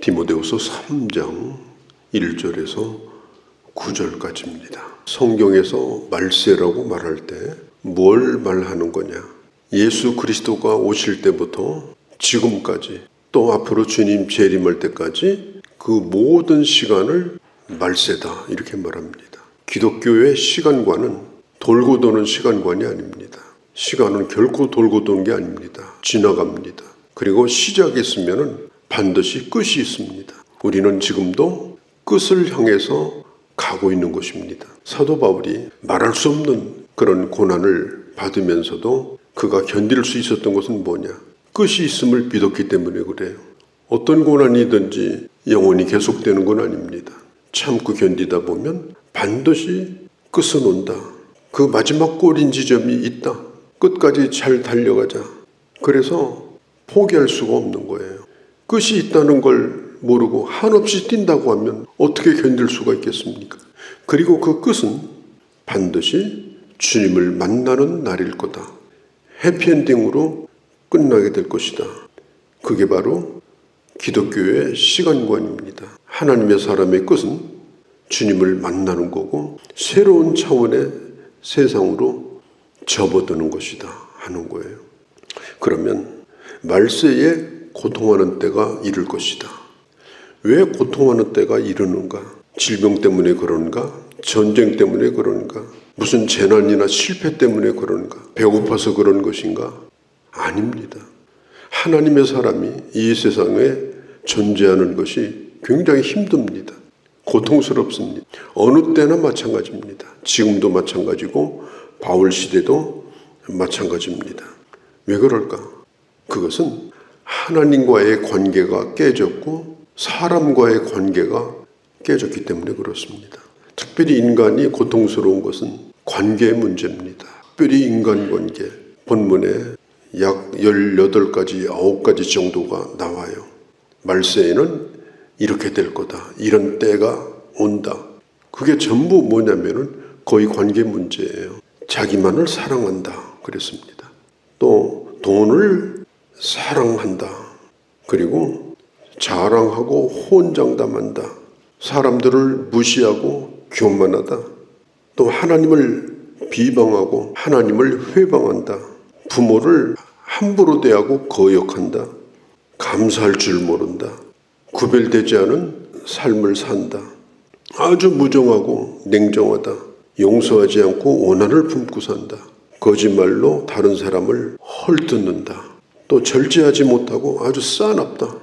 디모데후서 3장 1절에서 9절까지입니다. 성경에서 말세라고 말할 때 뭘 말하는 거냐? 예수 그리스도가 오실 때부터 지금까지 또 앞으로 주님 재림할 때까지 그 모든 시간을 말세다 이렇게 말합니다. 기독교의 시간관은 돌고 도는 시간관이 아닙니다. 시간은 결코 돌고 도는 게 아닙니다. 지나갑니다. 그리고 시작이 있으면 반드시 끝이 있습니다. 우리는 지금도 끝을 향해서 가고 있는 것입니다. 사도 바울이 말할 수 없는 그런 고난을 받으면서도 그가 견딜 수 있었던 것은 뭐냐? 끝이 있음을 믿었기 때문에 그래요. 어떤 고난이든지 영원히 계속되는 건 아닙니다. 참고 견디다 보면 반드시 끝은 온다. 그 마지막 꼬린 지점이 있다. 끝까지 잘 달려가자. 그래서 포기할 수가 없는 거예요. 끝이 있다는 걸 모르고 한없이 뛴다고 하면 어떻게 견딜 수가 있겠습니까? 그리고 그 끝은 반드시 주님을 만나는 날일 거다. 해피엔딩으로 끝나게 될 것이다. 그게 바로 기독교의 시간관입니다. 하나님의 사람의 끝은 주님을 만나는 거고 새로운 차원의 세상으로 접어드는 것이다 하는 거예요. 그러면 말세에 고통하는 때가 이를 것이다. 왜 고통하는 때가 이르는가? 질병 때문에 그런가? 전쟁 때문에 그런가? 무슨 재난이나 실패 때문에 그런가? 배고파서 그런 것인가? 아닙니다. 하나님의 사람이 이 세상에 존재하는 것이 굉장히 힘듭니다. 고통스럽습니다. 어느 때나 마찬가지입니다. 지금도 마찬가지고 바울 시대도 마찬가지입니다. 왜 그럴까? 그것은 하나님과의 관계가 깨졌고 사람과의 관계가 깨졌기 때문에 그렇습니다. 특별히 인간이 고통스러운 것은 관계의 문제입니다. 특별히 인간관계. 본문에 약 18가지, 9가지 정도가 나와요. 말세에는 이렇게 될 거다. 이런 때가 온다. 그게 전부 뭐냐면은 거의 관계 문제예요. 자기만을 사랑한다. 그랬습니다. 또 돈을 사랑한다. 그리고 자랑하고 호언장담한다. 사람들을 무시하고 교만하다. 또 하나님을 비방하고 하나님을 회방한다. 부모를 함부로 대하고 거역한다. 감사할 줄 모른다. 구별되지 않은 삶을 산다. 아주 무정하고 냉정하다. 용서하지 않고 원한을 품고 산다. 거짓말로 다른 사람을 헐뜯는다. 또 절제하지 못하고 아주 싸납다.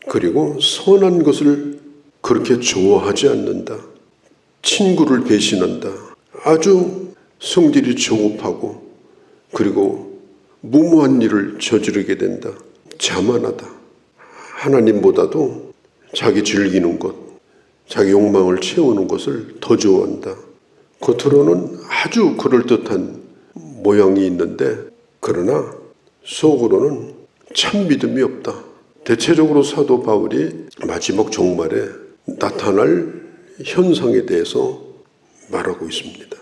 그리고 선한 것을 그렇게 좋아하지 않는다. 친구를 배신한다. 아주 성질이 조급하고 그리고 무모한 일을 저지르게 된다. 자만하다. 하나님보다도 자기 즐기는 것, 자기 욕망을 채우는 것을 더 좋아한다. 겉으로는 아주 그럴듯한 모양이 있는데 그러나 속으로는 참 믿음이 없다. 대체적으로 사도 바울이 마지막 종말에 나타날 현상에 대해서 말하고 있습니다.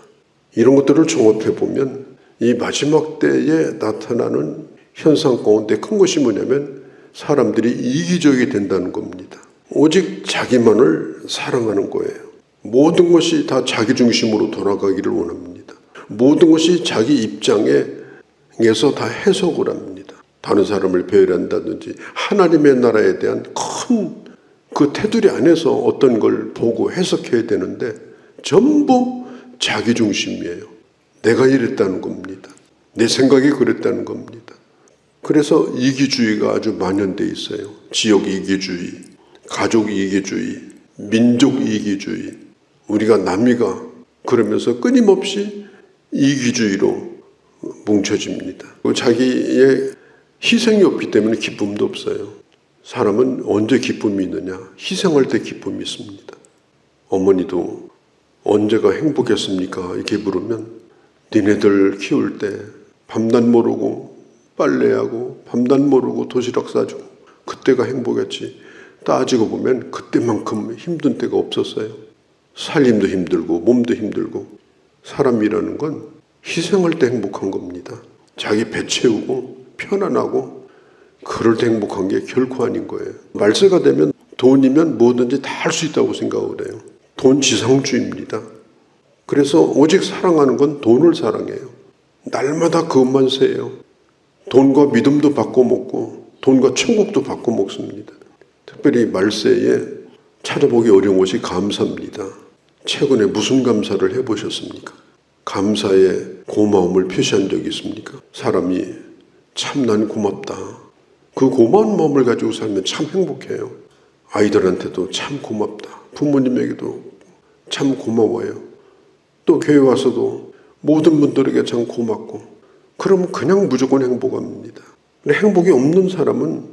이런 것들을 종합해 보면 이 마지막 때에 나타나는 현상 가운데 큰 것이 뭐냐면 사람들이 이기적이 된다는 겁니다. 오직 자기만을 사랑하는 거예요. 모든 것이 다 자기 중심으로 돌아가기를 원합니다. 모든 것이 자기 입장에서 다 해석을 합니다. 다른 사람을 배려한다든지 하나님의 나라에 대한 큰 그 테두리 안에서 어떤 걸 보고 해석해야 되는데 전부 자기 중심이에요. 내가 이랬다는 겁니다. 내 생각이 그랬다는 겁니다. 그래서 이기주의가 아주 만연돼 있어요. 지역 이기주의, 가족 이기주의, 민족 이기주의, 우리가 남이가 그러면서 끊임없이 이기주의로 뭉쳐집니다. 자기의 희생이 없기 때문에 기쁨도 없어요. 사람은 언제 기쁨이 있느냐? 희생할 때 기쁨이 있습니다. 어머니도 언제가 행복했습니까? 이렇게 물으면 니네들 키울 때 밤낮 모르고 빨래하고 밤낮 모르고 도시락 싸주고 그때가 행복했지. 따지고 보면 그때만큼 힘든 때가 없었어요. 살림도 힘들고 몸도 힘들고 사람이라는 건 희생할 때 행복한 겁니다. 자기 배 채우고 편안하고 그럴 때 행복한 게 결코 아닌 거예요. 말세가 되면 돈이면 뭐든지 다 할 수 있다고 생각을 해요. 돈 지상주의입니다. 그래서 오직 사랑하는 건 돈을 사랑해요. 날마다 그것만 세요. 돈과 믿음도 바꿔먹고 돈과 천국도 바꿔먹습니다. 특별히 말세에 찾아보기 어려운 것이 감사입니다. 최근에 무슨 감사를 해보셨습니까? 감사의 고마움을 표시한 적이 있습니까? 사람이 참 난 고맙다. 그 고마운 마음을 가지고 살면 참 행복해요. 아이들한테도 참 고맙다. 부모님에게도 참 고마워요. 또 교회 와서도 모든 분들에게 참 고맙고, 그러면 그냥 무조건 행복합니다. 근데 행복이 없는 사람은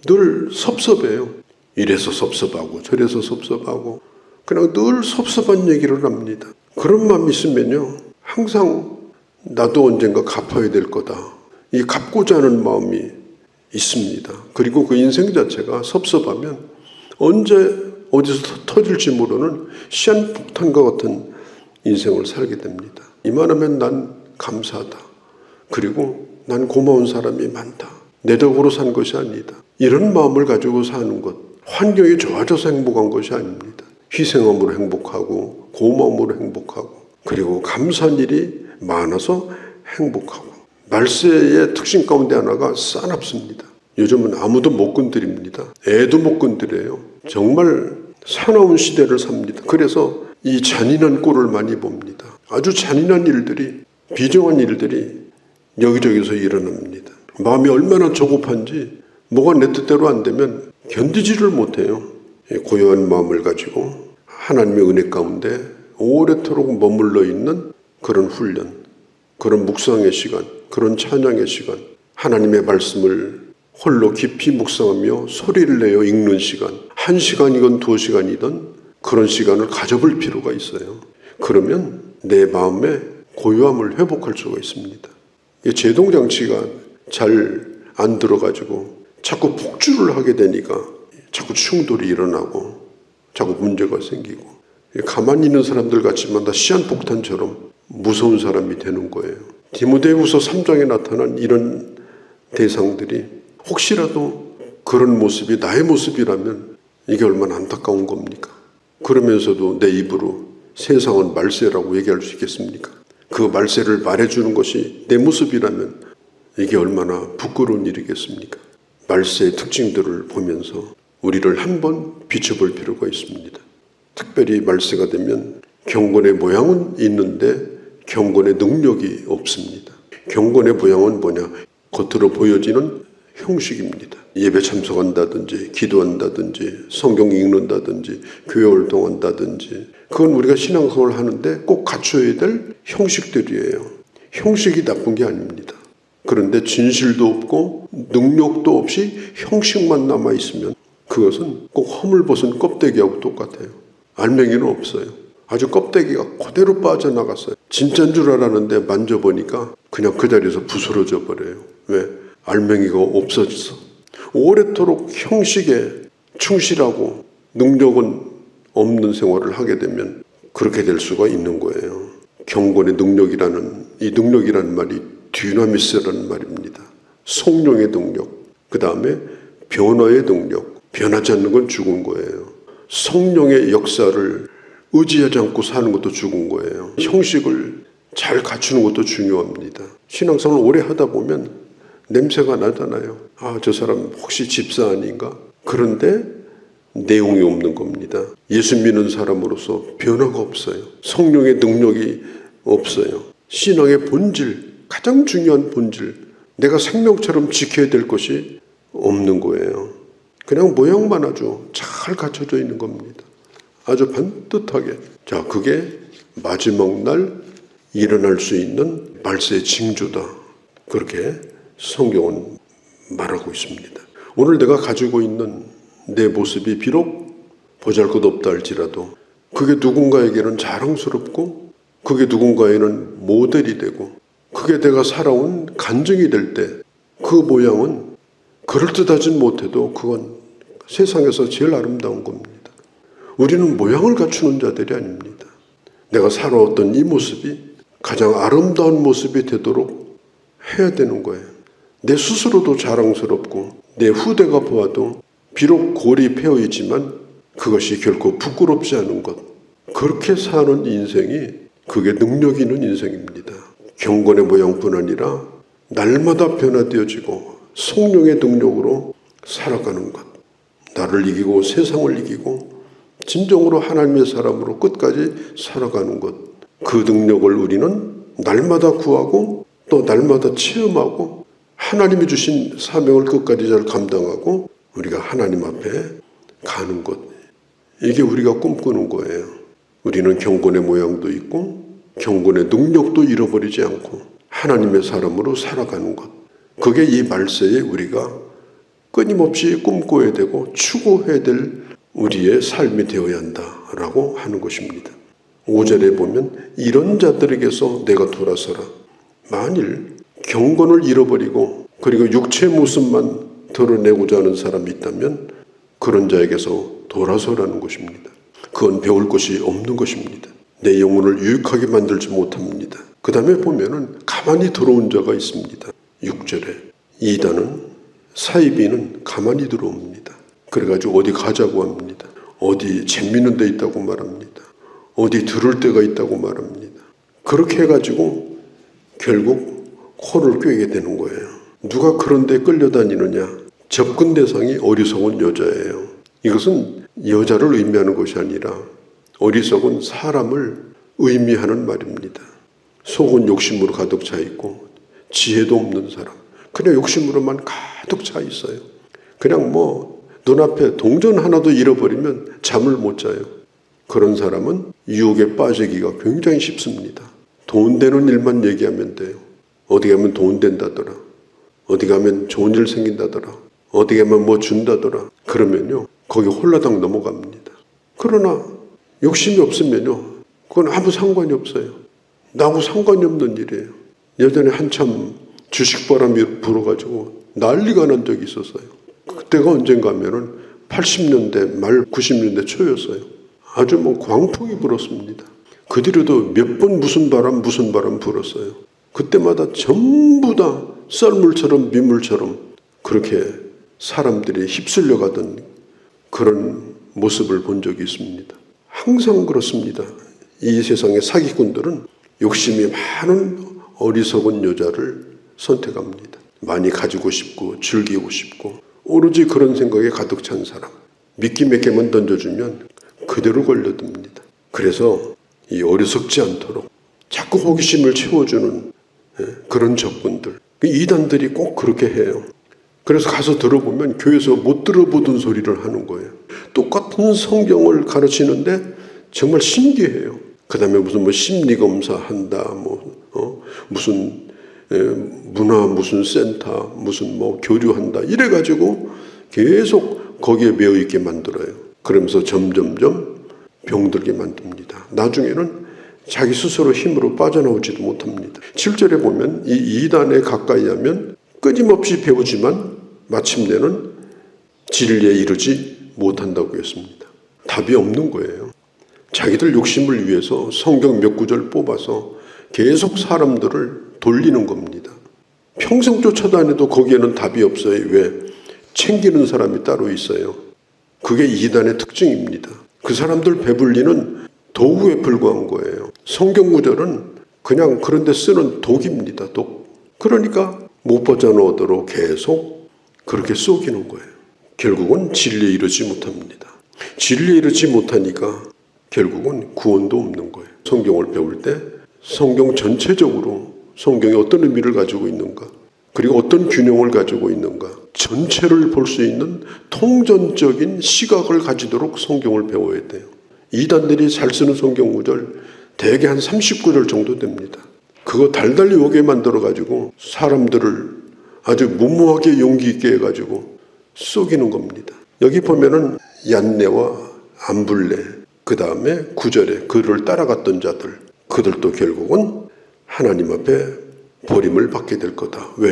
늘 섭섭해요. 이래서 섭섭하고 저래서 섭섭하고 그냥 늘 섭섭한 얘기를 합니다. 그런 마음이 있으면요, 항상 나도 언젠가 갚아야 될 거다. 이 갚고자 하는 마음이 있습니다. 그리고 그 인생 자체가 섭섭하면 언제 어디서 터질지 모르는 시한폭탄과 같은 인생을 살게 됩니다. 이만하면 난 감사하다. 그리고 난 고마운 사람이 많다. 내 덕으로 산 것이 아니다. 이런 마음을 가지고 사는 것, 환경이 좋아져서 행복한 것이 아닙니다. 희생함으로 행복하고 고마움으로 행복하고 그리고 감사한 일이 많아서 행복하고. 말세의 특징 가운데 하나가 싸납습니다. 요즘은 아무도 못 건드립니다. 애도 못 건드려요. 정말 사나운 시대를 삽니다. 그래서 이 잔인한 꼴을 많이 봅니다. 아주 잔인한 일들이, 비정한 일들이 여기저기서 일어납니다. 마음이 얼마나 조급한지 뭐가 내 뜻대로 안 되면 견디지를 못해요. 고요한 마음을 가지고 하나님의 은혜 가운데 오래도록 머물러 있는 그런 훈련, 그런 묵상의 시간, 그런 찬양의 시간, 하나님의 말씀을 홀로 깊이 묵상하며 소리를 내어 읽는 시간, 1시간이건 2시간이든 그런 시간을 가져볼 필요가 있어요. 그러면 내 마음의 고요함을 회복할 수가 있습니다. 제동장치가 잘 안 들어가지고 자꾸 폭주를 하게 되니까 자꾸 충돌이 일어나고 자꾸 문제가 생기고, 가만히 있는 사람들 같지만 다 시한폭탄처럼 무서운 사람이 되는 거예요. 디모데후서 3장에 나타난 이런 대상들이 혹시라도 그런 모습이 나의 모습이라면 이게 얼마나 안타까운 겁니까? 그러면서도 내 입으로 세상은 말세라고 얘기할 수 있겠습니까? 그 말세를 말해주는 것이 내 모습이라면 이게 얼마나 부끄러운 일이겠습니까? 말세의 특징들을 보면서 우리를 한번 비춰볼 필요가 있습니다. 특별히 말세가 되면 경건의 모양은 있는데 경건의 능력이 없습니다. 경건의 모양은 뭐냐? 겉으로 보여지는 형식입니다. 예배 참석한다든지 기도한다든지 성경 읽는다든지 교회 활동한다든지 그건 우리가 신앙생활을 하는데 꼭 갖춰야 될 형식들이에요. 형식이 나쁜 게 아닙니다. 그런데 진실도 없고 능력도 없이 형식만 남아있으면 그것은 꼭 허물 벗은 껍데기하고 똑같아요. 알맹이는 없어요. 아주 껍데기가 그대로 빠져나갔어요. 진짜인 줄 알았는데 만져보니까 그냥 그 자리에서 부스러져 버려요. 왜? 알맹이가 없어져서. 오래도록 형식에 충실하고 능력은 없는 생활을 하게 되면 그렇게 될 수가 있는 거예요. 경건의 능력이라는, 이 능력이라는 말이 디나미스라는 말입니다. 성령의 능력, 그 다음에 변화의 능력. 변하지 않는 건 죽은 거예요. 성령의 역사를 의지하지 않고 사는 것도 죽은 거예요. 형식을 잘 갖추는 것도 중요합니다. 신앙생활을 오래 하다 보면 냄새가 나잖아요. 아, 저 사람 혹시 집사 아닌가? 그런데 내용이 없는 겁니다. 예수 믿는 사람으로서 변화가 없어요. 성령의 능력이 없어요. 신앙의 본질, 가장 중요한 본질, 내가 생명처럼 지켜야 될 것이 없는 거예요. 그냥 모양만 아주 잘 갖춰져 있는 겁니다. 아주 반듯하게. 자, 그게 마지막 날 일어날 수 있는 말세의 징조다. 그렇게 성경은 말하고 있습니다. 오늘 내가 가지고 있는 내 모습이 비록 보잘것없다 할지라도 그게 누군가에게는 자랑스럽고 그게 누군가에는 모델이 되고 그게 내가 살아온 간증이 될 때 그 모양은 그럴듯하진 못해도 그건 세상에서 제일 아름다운 겁니다. 우리는 모양을 갖추는 자들이 아닙니다. 내가 살아왔던 이 모습이 가장 아름다운 모습이 되도록 해야 되는 거예요. 내 스스로도 자랑스럽고 내 후대가 보아도 비록 골이 패어 있지만 그것이 결코 부끄럽지 않은 것. 그렇게 사는 인생이 그게 능력 있는 인생입니다. 경건의 모양뿐 아니라 날마다 변화되어지고 성령의 능력으로 살아가는 것. 나를 이기고 세상을 이기고 진정으로 하나님의 사람으로 끝까지 살아가는 것. 그 능력을 우리는 날마다 구하고 또 날마다 체험하고 하나님이 주신 사명을 끝까지 잘 감당하고 우리가 하나님 앞에 가는 것. 이게 우리가 꿈꾸는 거예요. 우리는 경건의 모양도 있고 경건의 능력도 잃어버리지 않고 하나님의 사람으로 살아가는 것. 그게 이 말세에 우리가 끊임없이 꿈꿔야 되고 추구해야 될 우리의 삶이 되어야 한다라고 하는 것입니다. 5절에 보면 이런 자들에게서 내가 돌아서라. 만일 경건을 잃어버리고 그리고 육체의 모습만 드러내고자 하는 사람이 있다면 그런 자에게서 돌아서라는 것입니다. 그건 배울 것이 없는 것입니다. 내 영혼을 유익하게 만들지 못합니다. 그 다음에 보면은 가만히 들어온 자가 있습니다. 6절에 이단은 사이비는 가만히 들어옵니다. 그래가지고 어디 가자고 합니다. 어디 재밌는 데 있다고 말합니다. 어디 들을 데가 있다고 말합니다. 그렇게 해가지고 결국 코를 꿰게 되는 거예요. 누가 그런 데 끌려다니느냐? 접근 대상이 어리석은 여자예요. 이것은 여자를 의미하는 것이 아니라 어리석은 사람을 의미하는 말입니다. 속은 욕심으로 가득 차 있고 지혜도 없는 사람. 그냥 욕심으로만 가득 차 있어요. 그냥 눈앞에 동전 하나도 잃어버리면 잠을 못 자요. 그런 사람은 유혹에 빠지기가 굉장히 쉽습니다. 돈 되는 일만 얘기하면 돼요. 어디 가면 돈 된다더라. 어디 가면 좋은 일 생긴다더라. 어디 가면 뭐 준다더라. 그러면요 거기 홀라당 넘어갑니다. 그러나 욕심이 없으면요 그건 아무 상관이 없어요. 나하고 상관이 없는 일이에요. 예전에 한참 주식바람이 불어가지고 난리가 난 적이 있었어요. 그때가 언젠가 하면은 80년대 말 90년대 초였어요. 아주 광풍이 불었습니다. 그 뒤로도 몇 번 무슨 바람 불었어요. 그때마다 전부 다 썰물처럼 민물처럼 그렇게 사람들이 휩쓸려 가던 그런 모습을 본 적이 있습니다. 항상 그렇습니다. 이 세상의 사기꾼들은 욕심이 많은 어리석은 여자를 선택합니다. 많이 가지고 싶고 즐기고 싶고 오로지 그런 생각에 가득 찬 사람. 미끼 몇 개만 던져주면 그대로 걸려듭니다. 그래서 이 어리석지 않도록 자꾸 호기심을 채워주는 그런 적군들. 이단들이 꼭 그렇게 해요. 그래서 가서 들어보면 교회에서 못 들어보던 소리를 하는 거예요. 똑같은 성경을 가르치는데 정말 신기해요. 그 다음에 무슨 심리검사 한다, 무슨 문화 무슨 센터, 무슨 교류한다. 이래가지고 계속 거기에 매여 있게 만들어요. 그러면서 점점점 병들게 만듭니다. 나중에는 자기 스스로 힘으로 빠져나오지도 못합니다. 7절에 보면 이 이단에 가까이 하면 끊임없이 배우지만 마침내는 진리에 이르지 못한다고 했습니다. 답이 없는 거예요. 자기들 욕심을 위해서 성경 몇 구절 뽑아서 계속 사람들을 돌리는 겁니다. 평생 쫓아다녀도 거기에는 답이 없어요. 왜? 챙기는 사람이 따로 있어요. 그게 이단의 특징입니다. 그 사람들 배불리는 도구에 불과한 거예요. 성경 구절은 그냥 그런 데 쓰는 독입니다. 독. 그러니까 못 빠져나오도록 계속 그렇게 쏘기는 거예요. 결국은 진리에 이르지 못합니다. 진리에 이르지 못하니까 결국은 구원도 없는 거예요. 성경을 배울 때 성경 전체적으로 성경이 어떤 의미를 가지고 있는가, 그리고 어떤 균형을 가지고 있는가, 전체를 볼 수 있는 통전적인 시각을 가지도록 성경을 배워야 돼요. 이단들이 잘 쓰는 성경 구절 대개 한 30구절 정도 됩니다. 그거 달달이 오게 만들어가지고 사람들을 아주 무모하게 용기 있게 해가지고 속이는 겁니다. 여기 보면은 얀네와 암블레, 그 다음에 9절에 그를 따라갔던 자들, 그들도 결국은 하나님 앞에 버림을 받게 될 거다. 왜?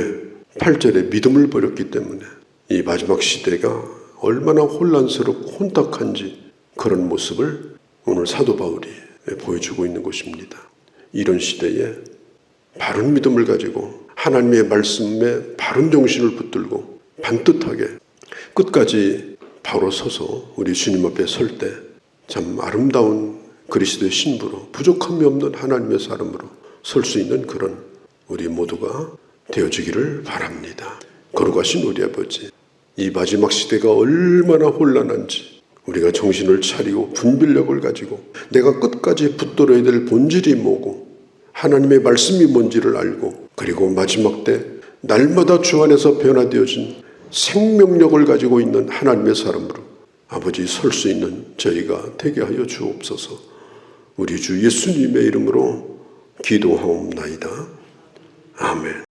8절에 믿음을 버렸기 때문에. 이 마지막 시대가 얼마나 혼란스럽고 혼탁한지 그런 모습을 오늘 사도 바울이 보여주고 있는 것입니다. 이런 시대에 바른 믿음을 가지고 하나님의 말씀에 바른 정신을 붙들고 반듯하게 끝까지 바로 서서 우리 주님 앞에 설 때 참 아름다운 그리스도의 신부로 부족함이 없는 하나님의 사람으로 설 수 있는 그런 우리 모두가 되어지기를 바랍니다. 거룩하신 우리 아버지, 이 마지막 시대가 얼마나 혼란한지 우리가 정신을 차리고 분별력을 가지고 내가 끝까지 붙들어야 될 본질이 뭐고 하나님의 말씀이 뭔지를 알고 그리고 마지막 때 날마다 주 안에서 변화되어진 생명력을 가지고 있는 하나님의 사람으로 아버지 설 수 있는 저희가 되게 하여 주옵소서. 우리 주 예수님의 이름으로 기도하옵나이다. 아멘.